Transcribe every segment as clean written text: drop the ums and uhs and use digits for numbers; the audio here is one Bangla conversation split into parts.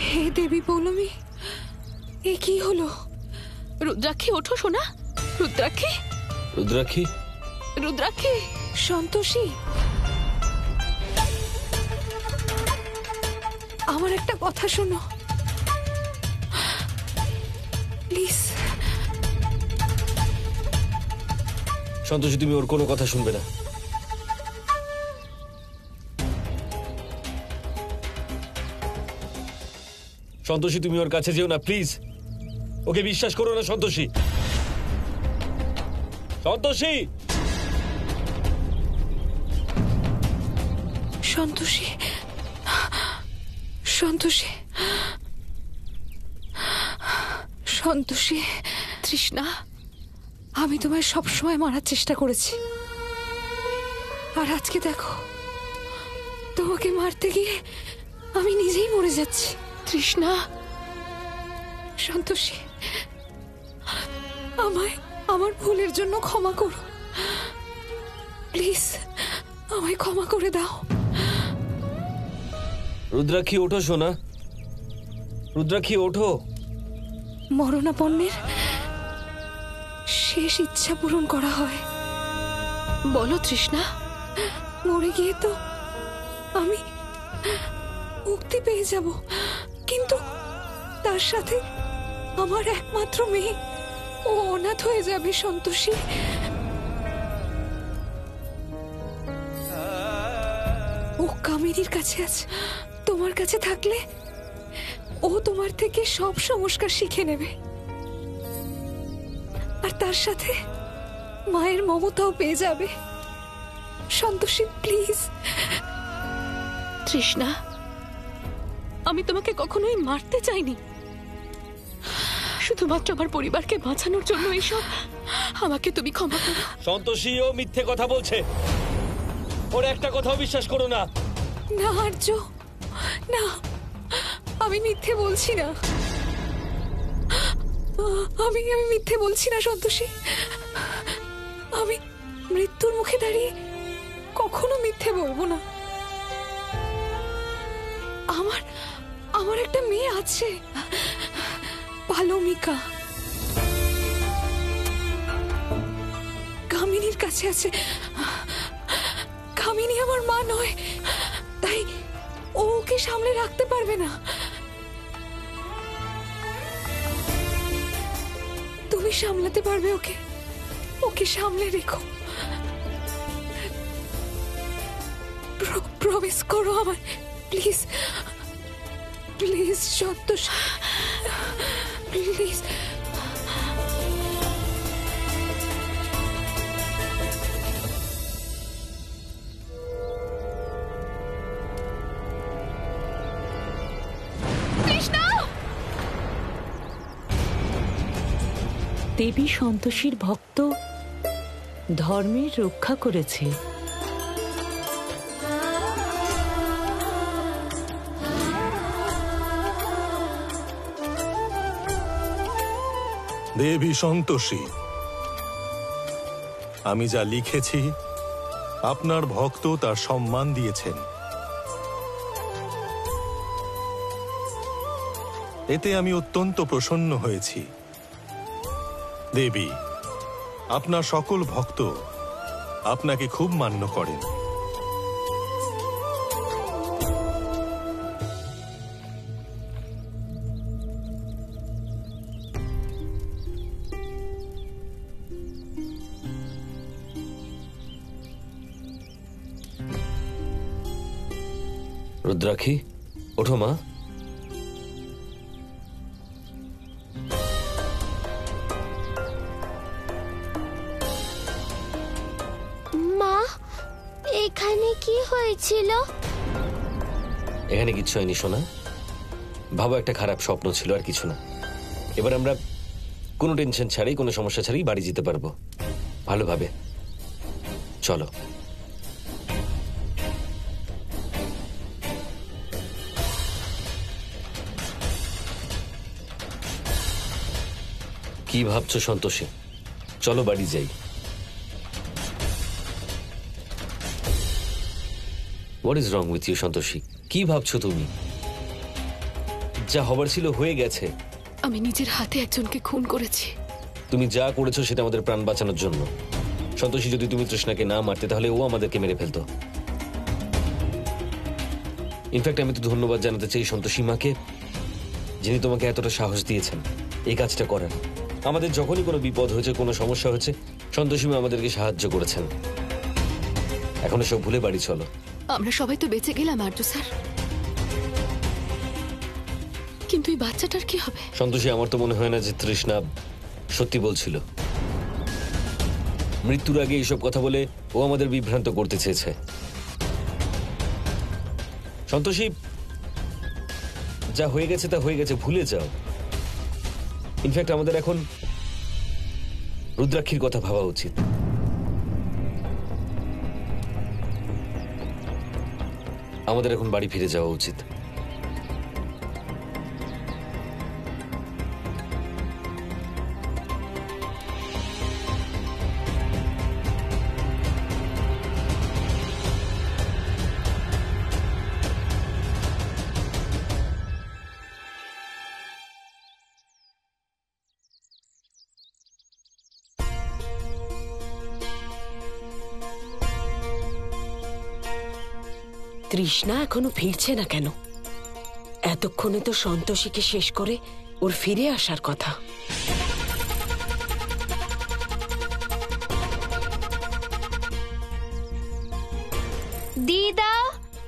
হে দেবী পৌলমী, এ কি হলো? রুদ্রাক্ষী ওঠো সোনা। রুদ্রাক্ষী, রুদ্রাক্ষী, রুদ্রাক্ষী। সন্তোষী, আমার একটা কথা শোনো প্লিজ। সন্তোষী, তুমি ওর কোনো কথা শুনবে না। সন্তোষী, তুমি ওর কাছে যেও না প্লিজ। ওকে বিশ্বাস করো না সন্তোষী। সন্তোষী, সন্তোষী, সন্তোষী, সন্তোষী। তৃষ্ণা, আমি তোমায় সবসময় মারার চেষ্টা করেছি, আর আজকে দেখো তোমাকে মারতে গিয়ে আমি নিজেই মরে যাচ্ছি। তৃষ্ণা। সন্তোষী, আমায় আমার ভুলের জন্য ক্ষমা করো প্লিজ, আমায় ক্ষমা করে দাও। রুদ্রাক্ষী ওঠো সোনা। রুদ্রাক্ষী ওঠো। মরণাপন্নের শেষ ইচ্ছা পূরণ করা হয়। বলো তৃষ্ণা। মরে গিয়ে তো আমি মুক্তি পেয়ে যাব, কিন্তু তার সাথে আমার একমাত্র মেয়ে ও অনাথ হয়ে যাবে। সন্তোষী, ও কামিনীর কাছে আছে, তোমার কাছে থাকলে ও তোমার থেকে সব সংস্কার শিখে নেবে, আর তার সাথে মায়ের মমতাও পেয়ে যাবে। সন্তোষী প্লিজ। তৃষ্ণা, আমি তোমাকে কখনোই মারতে চাইনি, শুধুমাত্র আমার পরিবারকে বাঁচানোর জন্য এইসব। আমাকে তুমি ক্ষমা করো। সন্তোষী, ও মিথ্যে কথা বলছে। ওর একটা কথাও বিশ্বাস করো না। না আর্য, না, আমি মিথ্যে বলছি না। আমি মিথ্যে বলছি না সন্তোষী। আমি মৃত্যুর মুখে দাঁড়িয়ে কখনো মিথ্যে বলবো না। আমার একটা মেয়ে আছে, পালমিকা। কামিনীর কাছে আছে। কামিনী আমার মা নয়, তাই ও ওকে সামলে রাখতে পারবে না। তুমি সামলাতে পারবে ওকে। ওকে সামলে রেখো। প্রমিস করো আমায় প্লিজ, প্লিজ সন্তোষী, প্লিজ। দেবী সন্তোষীর ভক্ত ধর্মের রক্ষা করেছে। দেবী সন্তোষী, আমি যা লিখেছি আপনার ভক্ত তার সম্মান দিয়েছেন। এতে আমি অত্যন্ত প্রসন্ন হয়েছি। দেবী, আপনার সকল ভক্ত আপনাকে খুব মান্য করেন। রুদ্রাক্ষী, ওঠো মা। মা, এখানে কি হয়েছিল? এখানে কিচ্ছু হয়নি সোনা। ভাবো একটা খারাপ স্বপ্ন ছিল, আর কিছু না। এবার আমরা কোনো টেনশন ছাড়াই, কোনো সমস্যা ছাড়াই বাড়ি যেতে পারবো ভালোভাবে। চলো। কি ভাবছো সন্তোষী? চলো বাড়ি যাই। What is wrong with you Santoshi? কি ভাবছো তুমি? যা হবার ছিল হয়ে গেছে। আমি নিজের হাতে একজনকে খুন করেছি। তুমি যা করেছো সেটা আমাদের প্রাণ বাঁচানোর জন্য। সন্তোষী, যদি তুমি তৃষ্ণাকে না মারতে তাহলে ও আমাদেরকে মেরে ফেলতো। ইনফ্যাক্ট আমি তো ধন্যবাদ জানাতে চাই সন্তোষী মাকে, যিনি তোমাকে এতটা সাহস দিয়েছেন এই কাজটা করার। আমাদের যখনই কোনো বিপদ হয়েছে, কোনো সমস্যা হয়েছে, সন্তোষী মা আমাদেরকে সাহায্য করেছেন। এখন সব ভুলে বাড়ি চলো। আমরা সবাই তো বেঁচে গেলাম আর্য স্যার, কিন্তু এই বাচ্চাটার কি হবে? সন্তোষী, আমার তো মনে হয় না যে তৃষ্ণা সত্যি বলছিল। মৃত্যুর আগে এইসব কথা বলে ও আমাদের বিভ্রান্ত করতে চেয়েছে। সন্তোষী, যা হয়ে গেছে তা হয়ে গেছে, ভুলে যাও। ইনফ্যাক্ট আমাদের এখন রুদ্রাক্ষীর কথা ভাবা উচিত। আমাদের এখন বাড়ি ফিরে যাওয়া উচিত। তৃষ্ণা এখনো ফিরছে না কেন? এতক্ষণে তো সন্তোষীকে শেষ করে ওর ফিরে আসার কথা। দিদা,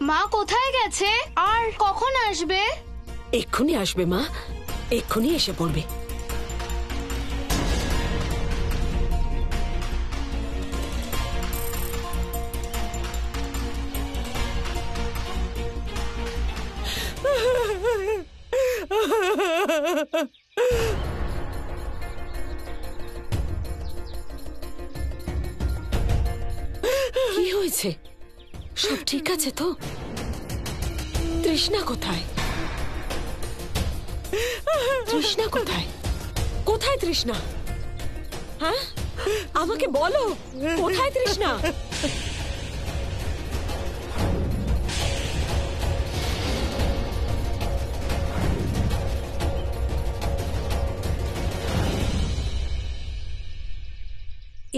মা কোথায় গেছে আর কখন আসবে? এক্ষুনি আসবে মা, এক্ষুনি এসে পড়বে। কি হয়েছে? সব ঠিক আছে তো? তৃষ্ণা কোথায়? তৃষ্ণা কোথায়? কোথায় তৃষ্ণা? হ্যাঁ, আমাকে বলো, কোথায় তৃষ্ণা?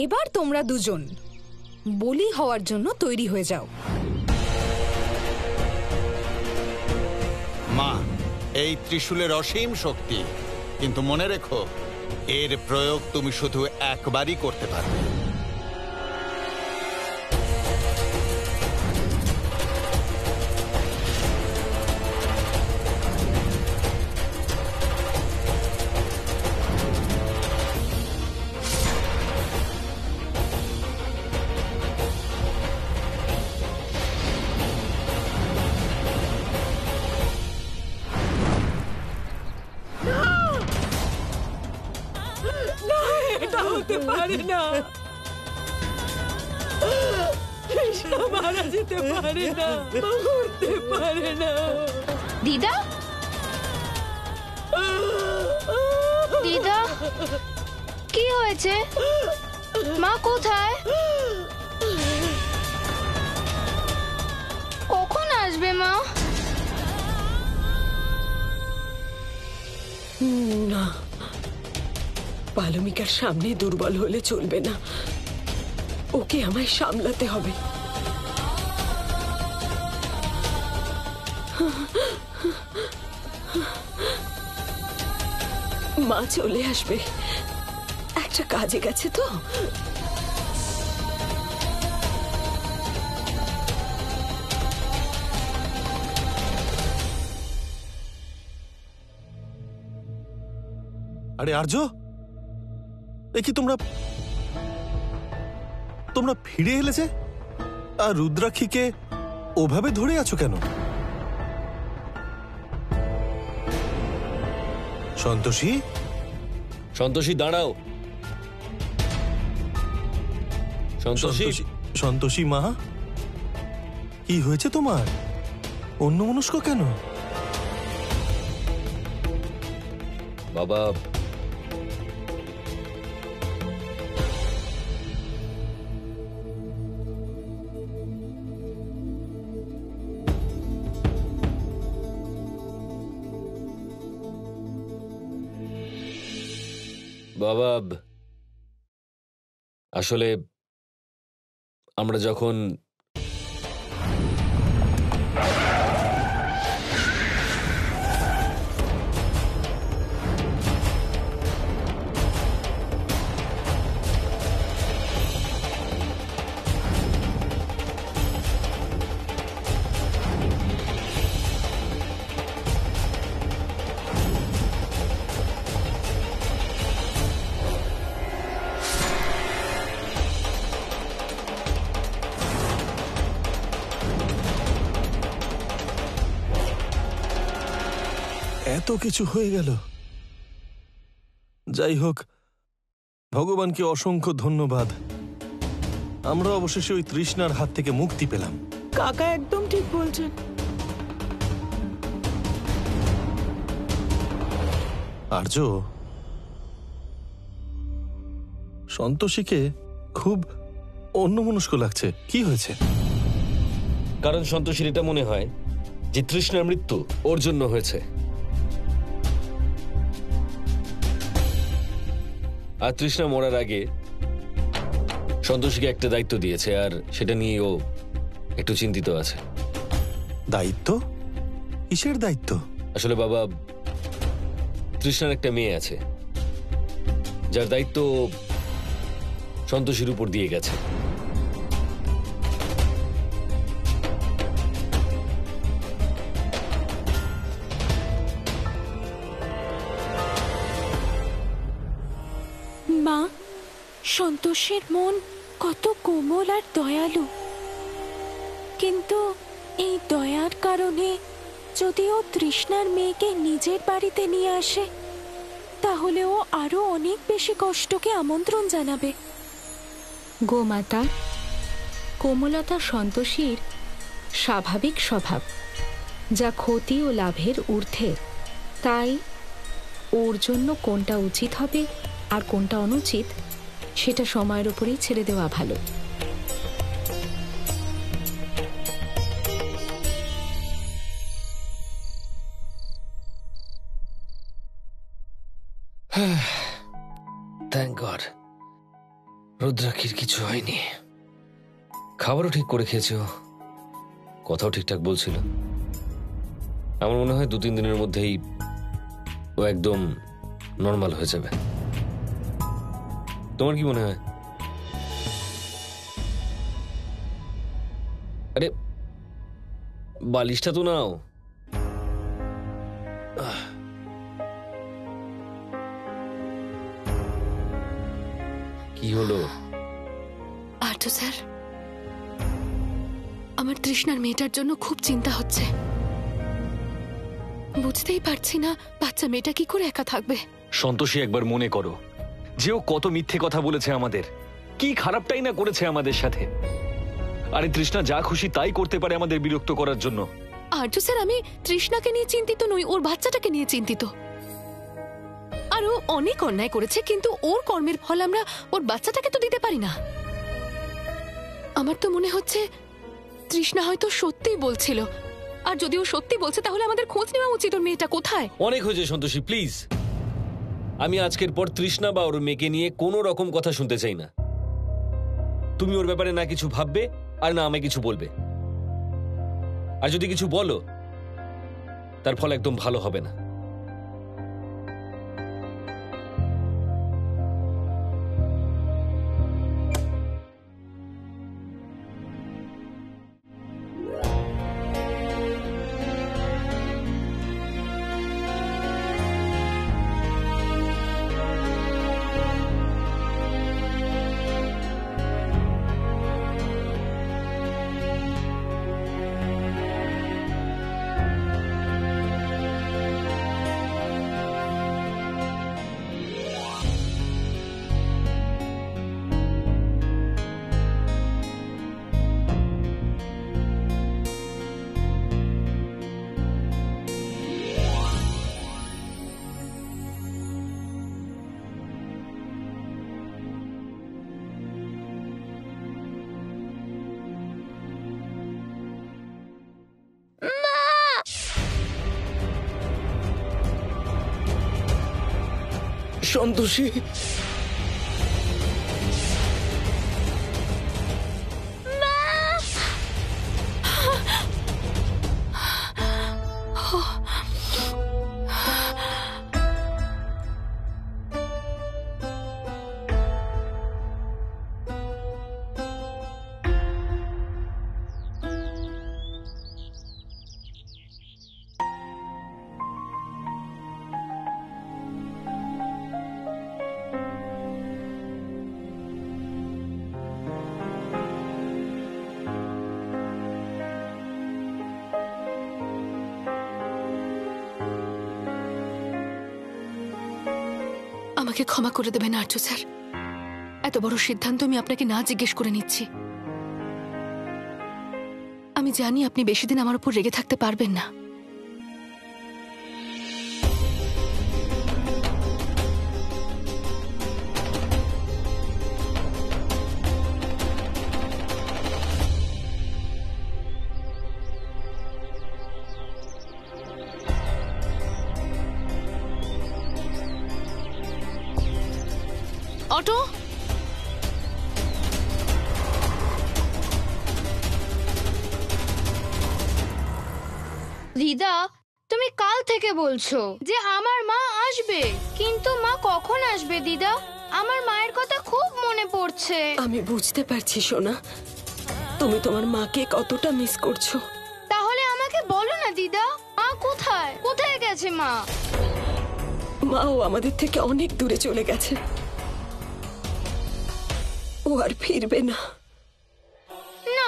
এবার তোমরা দুজন বলি হওয়ার জন্য তৈরি হয়ে যাও। মা, এই ত্রিশূলের অসীম শক্তি, কিন্তু মনে রেখো এর প্রয়োগ তুমি শুধু একবারই করতে পারবে। এটা হতে পারে না, কৃষ্ণ মারা যেতে পারে না, মরতে পারে না। দিদা, দিদা, কি হয়েছে? মা কোথায়? কখন আসবে মা? না, পালমিকার সামনে দুর্বল হলে চলবে না, ওকে আমায় সামলাতে হবে। মা চলে আসবে, একটা কাজে গেছে তো। আরে আর্য, এ কি তোমরা তোমরা ফিরে এলে যে? আর রুদ্রাক্ষীকে ওভাবে ধরে আছো কেন? সন্তোষী, সন্তোষী, দাঁড়াও। সন্তোষী, সন্তোষী মা, কি হয়েছে তোমার? অন্যমনস্ক কেন? বাবা, বাবা, আসলে আমরা যখন এত কিছু হয়ে গেল। যাই হোক, ভগবানকে অসংখ্য ধন্যবাদ। আমরা অবশেষে ওই তৃষ্ণার হাত থেকে মুক্তি পেলাম। কাকা একদম ঠিক বলছেন। আর্য, সন্তোষীকে খুব অন্যমনস্ক লাগছে। কি হয়েছে? কারণ সন্তোষীর এটা মনে হয় যে তৃষ্ণার মৃত্যু ওর জন্য হয়েছে, আর তৃষ্ণা মরার আগে সন্তোষীকে একটা দায়িত্ব দিয়েছে, আর সেটা নিয়ে ও একটু চিন্তিত আছে। দায়িত্ব? কিসের দায়িত্ব? আসলে বাবা, তৃষ্ণার একটা মেয়ে আছে যার দায়িত্ব সন্তোষীর উপর দিয়ে গেছে। মা, সন্তোষের মন কত কোমল আর দয়ালু, কিন্তু এই দয়ার কারণে যদি ও তৃষ্ণার মেয়েকে নিজের বাড়িতে নিয়ে আসে, তাহলে ও আরো অনেক বেশি কষ্টকে আমন্ত্রণ জানাবে। গোমাতা, কোমলতা সন্তোষীর স্বাভাবিক স্বভাব, যা ক্ষতি ও লাভের ঊর্ধ্বে। তাই ওর জন্য কোনটা উচিত হবে আর কোনটা অনুচিত সেটা সময়ের উপরেই ছেড়ে দেওয়া ভালো। থ্যাংক গড, রুদ্রাক্ষীর কিছু হয়নি। খাবারও ঠিক করে খেয়েছে, ও কথাও ঠিকঠাক বলছিল। আমার মনে হয় 2-3 দিনের মধ্যেই ও একদম নর্মাল হয়ে যাবে। তোমার কি মনে হয়? আরে বালিশটা তো নাও। কি হলো? আর্য স্যার, আমার তৃষ্ণার মেয়েটার জন্য খুব চিন্তা হচ্ছে। বুঝতেই পারছি না বাচ্চা মেয়েটা কি করে একা থাকবে। সন্তোষী, একবার মনে করো যে ও কত মিথ্যে কথা বলেছে আমাদের, কি খারাপটাই না করেছে আমাদের সাথে। আরে তৃষ্ণা যা খুশি তাই করতে পারে আমাদের বিরক্ত করার জন্য। আর্য স্যার, আমি তৃষ্ণাকে নিয়ে চিন্তিত নই, ওর বাচ্চাটাকে নিয়ে চিন্তিত। আর ও অনেক অন্যায় করেছে, কিন্তু ওর কর্মের ফল আমরা ওর বাচ্চাটাকে তো দিতে পারি না। আমার তো মনে হচ্ছে তৃষ্ণা হয়তো সত্যিই বলছিল, আর যদি ও সত্যি বলছে তাহলে আমাদের খোঁজ নেওয়া উচিত ওর মেয়েটা কোথায়। অনেক হয়েছে সন্তোষী, প্লিজ। আমি আজকের পর তৃষ্ণা বা ওর মেয়েকে নিয়ে কোনো রকম কথা শুনতে চাই না। তুমি ওর ব্যাপারে না কিছু ভাববে আর না আমায় কিছু বলবে। আর যদি কিছু বলো তার ফল একদম ভালো হবে না। সন্তোষী, আমাকে ক্ষমা করে দেবেন আর্য স্যার, এত বড় সিদ্ধান্ত আমি আপনাকে না জিজ্ঞেস করে নিচ্ছি। আমি জানি আপনি বেশি দিন আমার উপর রেগে থাকতে পারবেন না। অটো, দিদা তুমি কাল থেকে বলছো যে আমার মা আসবে, কিন্তু মা কখন আসবে দিদা? আমার মায়ের কথা খুব মনে পড়ছে। আমি বুঝতে পারছি সোনা, তুমি তোমার মাকে কতটা মিস করছো। তাহলে আমাকে বলো না দিদা, মা কোথায় কোথায় গেছে মা? মাও আমাদের থেকে অনেক দূরে চলে গেছে, ও আর ফিরবে না। না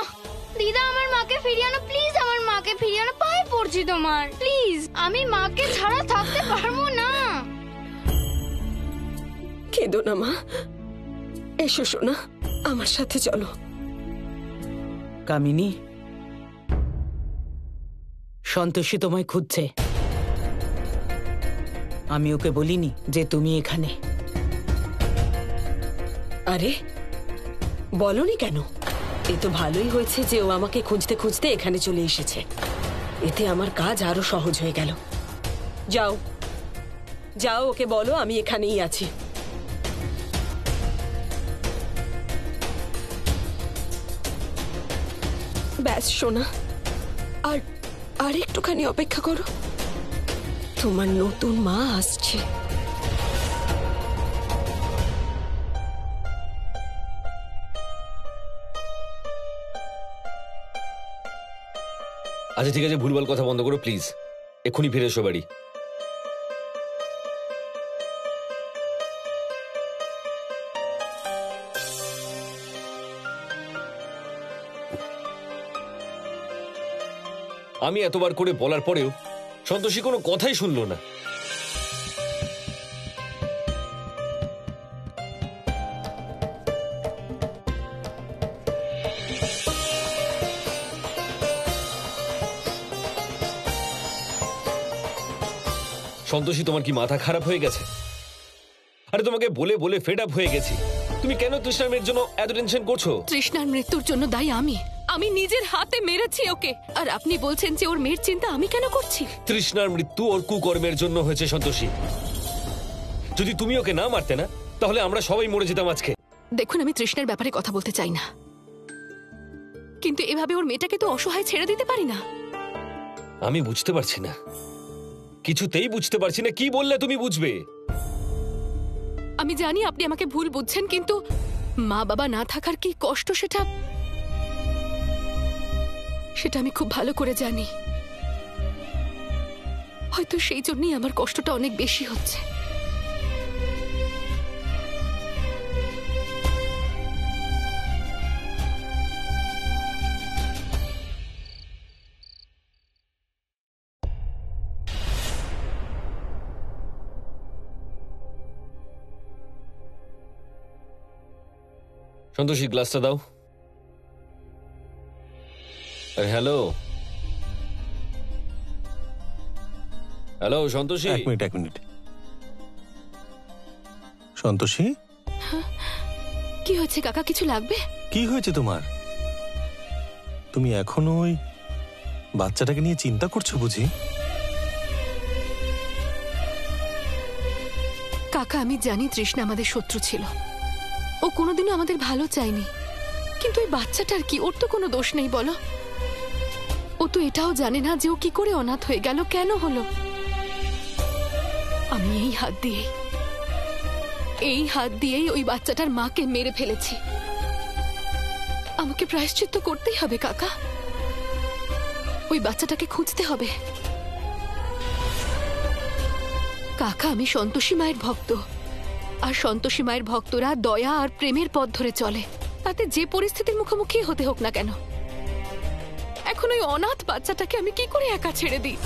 দিদা, আমার মাকে ফিরিয়ে আনো প্লিজ, আমার মাকে ফিরিয়ে আনো, পায়ে পড়ছি তোমার প্লিজ, আমি মাকে ছাড়া থাকতে পারবো না। কেঁদো না মা, এসো সোনা, আমার সাথে চলো। কামিনী, সন্তোষী তোমায় খুঁজছে। আমি ওকে বলিনি যে তুমি এখানে। আরে বলনি কেন? এ তো ভালোই হয়েছে যে ও আমাকে খুঁজতে খুঁজতে এখানে চলে এসেছে, এতে আমার কাজ আরো সহজ হয়ে গেল। যাও যাও, ওকে বলো আমি এখানেই আছি। ব্যাস সোনা, আর একটুখানি অপেক্ষা করো, তোমার নতুন মা আসছে। আচ্ছা ঠিক আছে, ভুলভাল কথা বন্ধ করো প্লিজ, এক্ষুনি ফিরে এসো বাড়ি। আমি এতবার করে বলার পরেও সন্তোষী কোনো কথাই শুনলো না। সন্তোষী, তোমার কি মাথা খারাপ হয়ে গেছে? আরে তোমাকে বলে বলে ফেড আপ হয়ে গেছি, তুমি কেন তৃষ্ণার মেয়ের জন্য এত টেনশন করছো? তৃষ্ণার মৃত্যুর জন্য দায়ী আমি নিজের হাতে মেরেছি ওকে, আর আপনি বলছেন যে ওর মেয়ের চিন্তা আমি কেন করছি? তৃষ্ণার মৃত্যু ওর কুকর্মের জন্য হয়েছে সন্তোষী। যদি তুমি ওকে না মারতে না, তাহলে আমরা সবাই মরে যেতাম আজকে। দেখুন, আমি তৃষ্ণার ব্যাপারে কথা বলতে চাই না, কিন্তু এভাবে ওর মেয়েটাকে তো অসহায় ছেড়ে দিতে পারি না। আমি বুঝতে পারছি না, কিছুতেই বুঝতে পারছি না, কি বললে তুমি বুঝবে? আমি জানি আপনি আমাকে ভুল বুঝছেন, কিন্তু মা বাবা না থাকার কি কষ্ট সেটা আমি খুব ভালো করে জানি। হয়তো সেই জন্যই আমার কষ্টটা অনেক বেশি হচ্ছে। সন্তোষী, গ্লাসটা দাও। আরে হ্যালো হ্যালো সন্তোষী। এক মিনিট সন্তোষী, কি হয়েছে কাকা, কিছু লাগবে? কি হয়েছে তোমার? তুমি এখনো ওই বাচ্চাটাকে নিয়ে চিন্তা করছো বুঝি? কাকা, আমি জানি তৃষ্ণা আমাদের শত্রু ছিল, ও কোনোদিনও আমাদের ভালো চায়নি, কিন্তু ওই বাচ্চাটার কি? ওর তো কোনো দোষ নেই বলো। ও তো এটাও জানে না যে ও কি করে অনাথ হয়ে গেল, কেন হলো। আমি এই হাত দিয়েই ওই বাচ্চাটার মাকে মেরে ফেলেছি। আমাকে প্রায়শ্চিত্ত করতেই হবে কাকা, ওই বাচ্চাটাকে খুঁজতে হবে। কাকা, আমি সন্তোষী মায়ের ভক্ত, আর সন্তোষী মায়ের ভক্তরা দয়া আর প্রেমের পথ ধরে চলে, তাতে যে পরিস্থিতির মুখোমুখি হতে হোক না কেন। এখন ওই অনাথ বাচ্চাটাকে আমি কি করে একা ছেড়ে দিই?